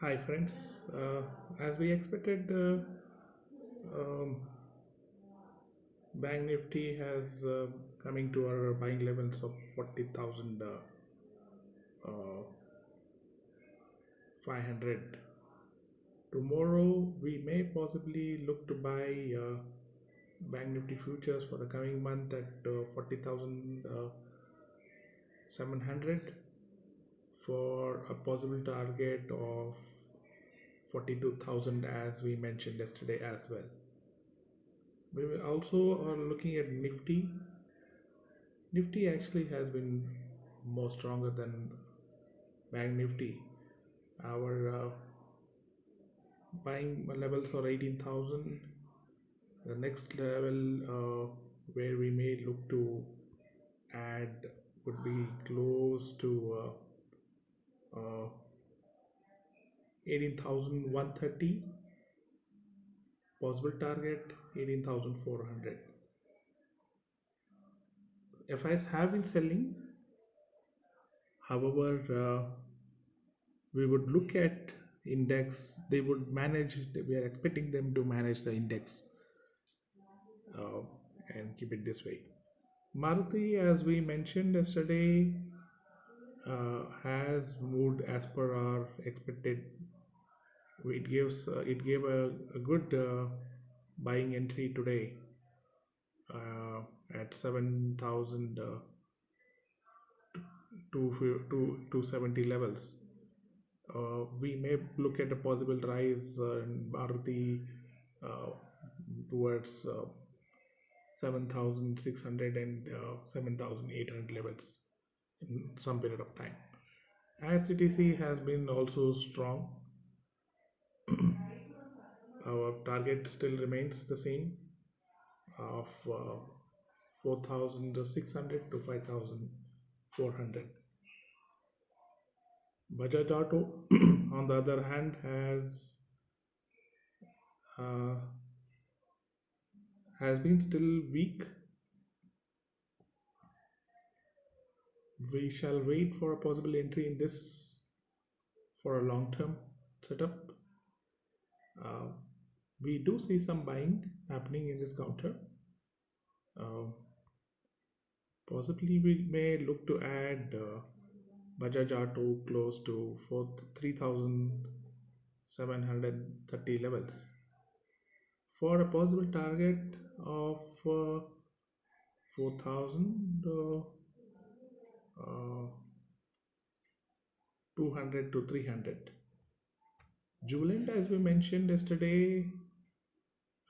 Hi friends, as we expected, um, Bank Nifty has coming to our buying levels of 40,000 uh, 500. Tomorrow we may possibly look to buy Bank Nifty futures for the coming month at 40,700 for a possible target of 42,000 as we mentioned yesterday as well. We will also are looking at Nifty. Nifty actually has been more stronger than Bank Nifty. Our buying levels are 18,000. The next level where we may look to add would be close to 18,130. Possible target 18,400. FIs have been selling. However, we would look at index. They would manage. We are expecting them to manage the index uh, and keep it this way. Maruti, as we mentioned yesterday, has moved as per our expected. It gave a good buying entry today at 7,000 to 70 levels. We may look at a possible rise in Maruti uh, towards 7,600 and 7,800 levels in some period of time. IRCTC has been also strong. Our target still remains the same of 4,600 to 5,400. Bajaj Auto, on the other hand, uh, has been still weak. We shall wait for a possible entry in this for a long-term setup. Uh, we do see some buying happening in this counter. Uh, Possibly we may look to add Bajaj Auto close to 3,730 levels for a possible target of 4,200 to 300. Jubilant, as we mentioned yesterday,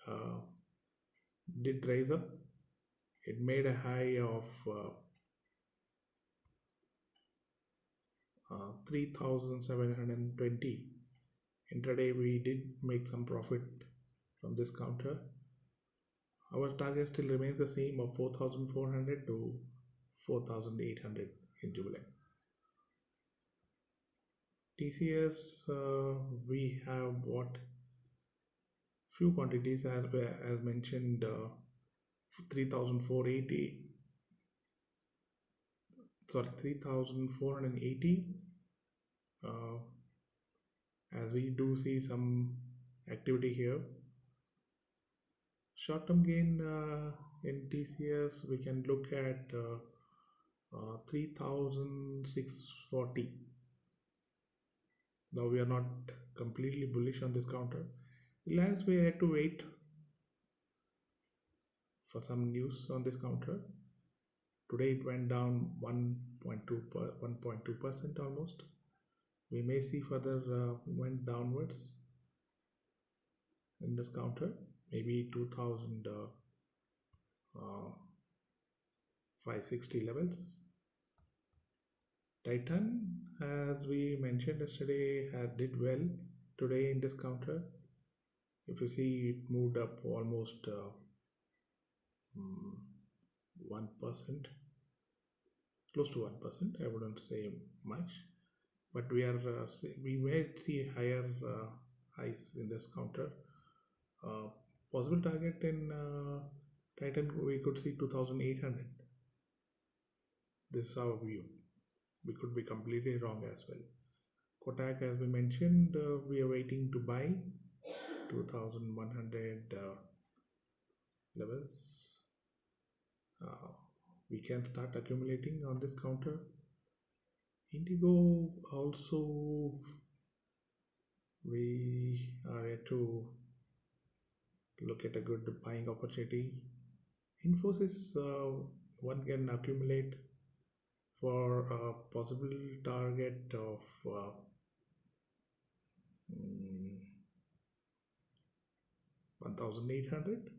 uh, did rise up. It made a high of 3,720. Intraday, we did make some profit from this counter. Our target still remains the same of 4,400 to 4,800 in Jubilant. TCS, we have bought few quantities as mentioned, 3,480, sorry, 3,480. As we do see some activity here. Short-term gain in TCS, we can look at 3,640. Now we are not completely bullish on this counter. Reliance, we had to wait for some news on this counter. Today it went down 1.2% almost. We may see further went downwards in this counter, maybe 2,560 levels. Titan, as we mentioned yesterday, did well today in this counter. If you see, it moved up almost 1%, close to 1%. I wouldn't say much, but we may see higher highs in this counter. Possible target in Titan, we could see 2,800. This is our view. We could be completely wrong as well. Kotak, as we mentioned, we are waiting to buy 2100 levels. We can start accumulating on this counter. Indigo also, we are yet to look at a good buying opportunity. Infosys, one can accumulate for a possible target of 1800.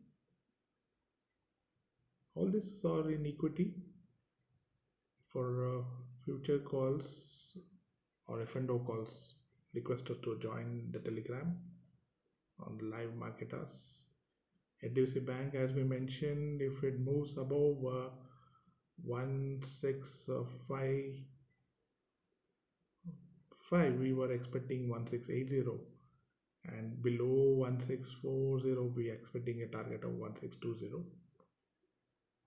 All this are in equity. For future calls or F&O calls, request us to join the Telegram on the live marketers. HDFC Bank, as we mentioned, if it moves above 1655, we were expecting 1680, and below 1640, we are expecting a target of 1620.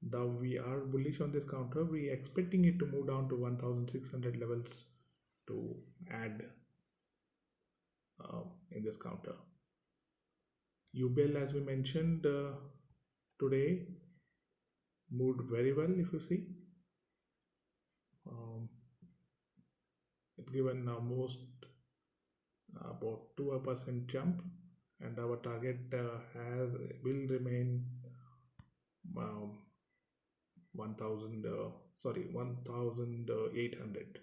Though we are bullish on this counter, we are expecting it to move down to 1600 levels to add in this counter. UBL, as we mentioned, today moved very well. If you see, it's given almost about 2% jump, and our target will remain 1800.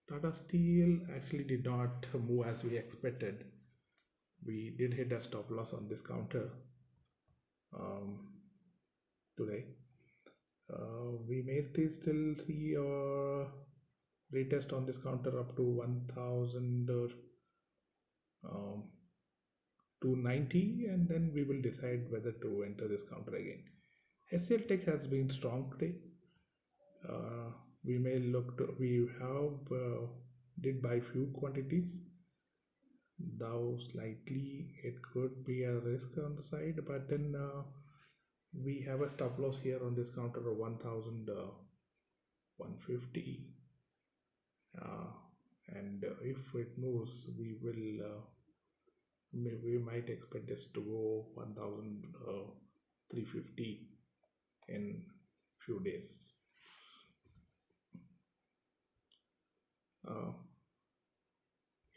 Tata Steel actually did not move as we expected. We did hit a stop loss on this counter today. We may still see a retest on this counter up to 1290, and then we will decide whether to enter this counter again. SL Tech has been strong today. We may look to, we have did buy few quantities, though slightly it could be a risk on the side, but then we have a stop loss here on this counter of 1150, and if it moves, we might expect this to go 1350 in few days.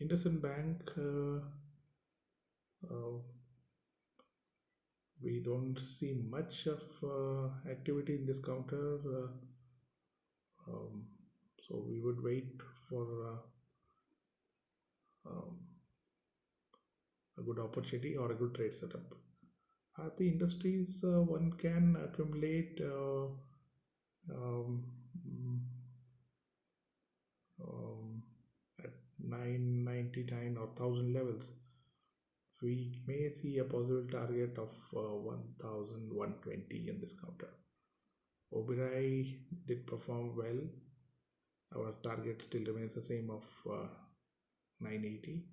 Indusind Bank, we don't see much of activity in this counter, so we would wait for a good opportunity or a good trade setup. At the industries, one can accumulate at 999 or 1000 levels. We may see a possible target of 1120 in this counter. Oberoi did perform well. Our target still remains the same of 980.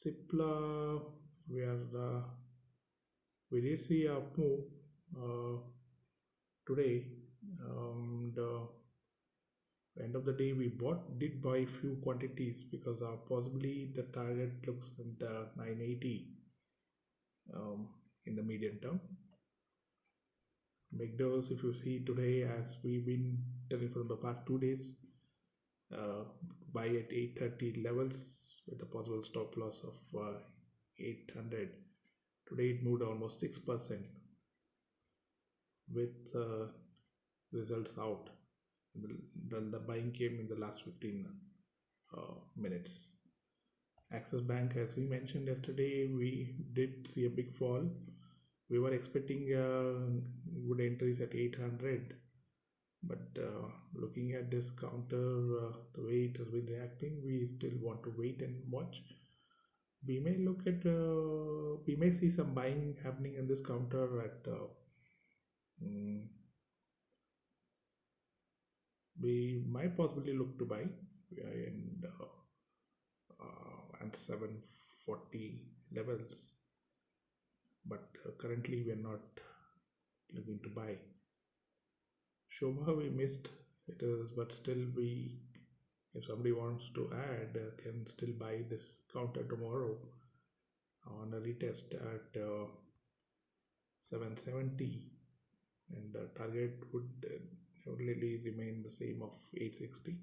Cipla, we did see a move today. End of the day, we did buy few quantities because possibly the target looks at 980 in the medium term. McDowell's, if you see today, as we've been telling for the past 2 days, buy at 830 levels with a possible stop loss of 800. Today it moved almost 6% with results out. The buying came in the last 15 minutes. Axis Bank, as we mentioned yesterday, we did see a big fall. We were expecting good entries at 800, but looking at this counter, the way it has been reacting, we still want to wait and watch. We may look at, we may see some buying happening in this counter at we might possibly look to buy and 740 levels, but currently we are not looking to buy. Shobha, we missed it is, but still if somebody wants to add, can still buy this counter tomorrow on a retest at 770, and the target would really remain the same of 860.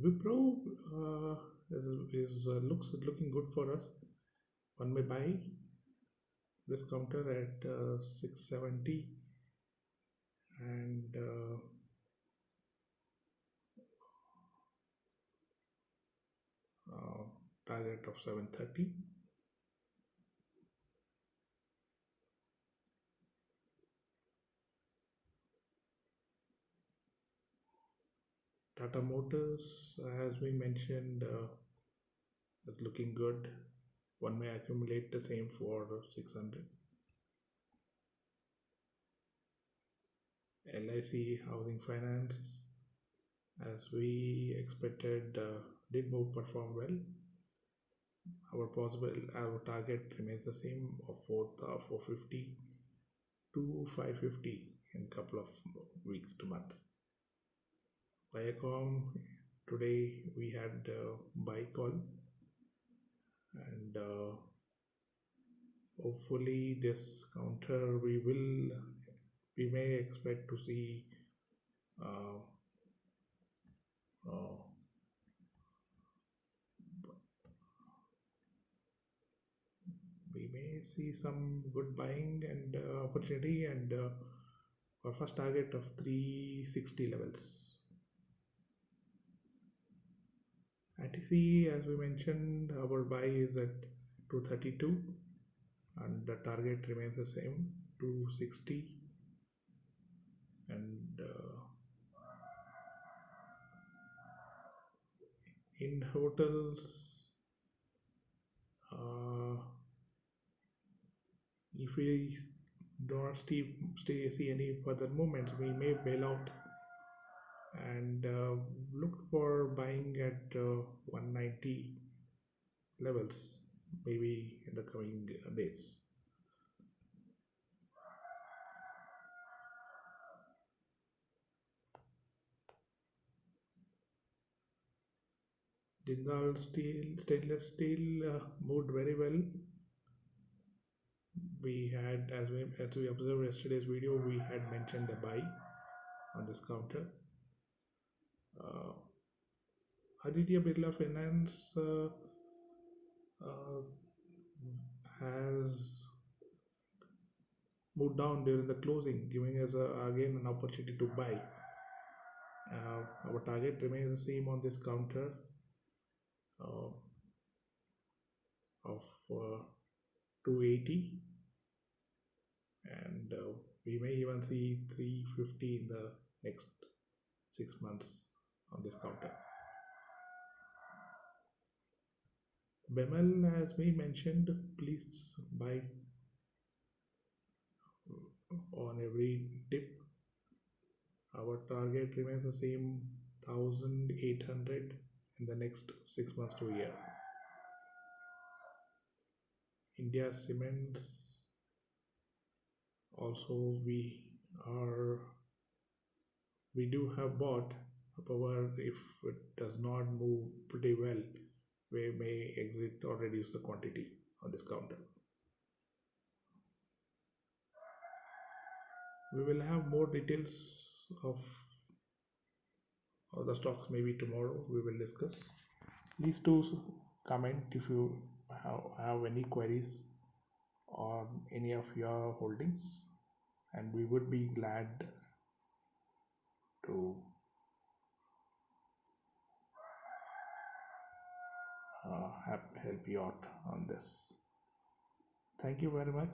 Wipro looking good for us. One may buy this counter at 670 and target of 730. Tata Motors, as we mentioned, is looking good. One may accumulate the same for 600. LIC Housing Finance, as we expected, did perform well. Our target remains the same of 450 to 550 in a couple of weeks to months. Viacom, today we had buy call, and hopefully this counter we may expect to see we may see some good buying and opportunity, and our first target of 360 levels. ITC, as we mentioned, our buy is at 232 and the target remains the same, 260. And in hotels, if we do not see any further movements, we may bail out and look for buying at 190 levels, maybe in the coming days. Jindal stainless steel moved very well. We had, as we observed yesterday's video, we had mentioned a buy on this counter. Aditya Birla Finance has moved down during the closing, giving us again an opportunity to buy. Our target remains the same on this counter of 280, and we may even see 350 in the next 6 months on this counter. Bemel, as we mentioned, please buy on every dip. Our target remains the same, 1800 in the next 6 months to a year. India Cements, also we do have bought. However, if it does not move pretty well, we may exit or reduce the quantity on this counter. We will have more details of the stocks maybe tomorrow. We will discuss. Please do comment if you have any queries on any of your holdings, and we would be glad to help you out on this. Thank you very much.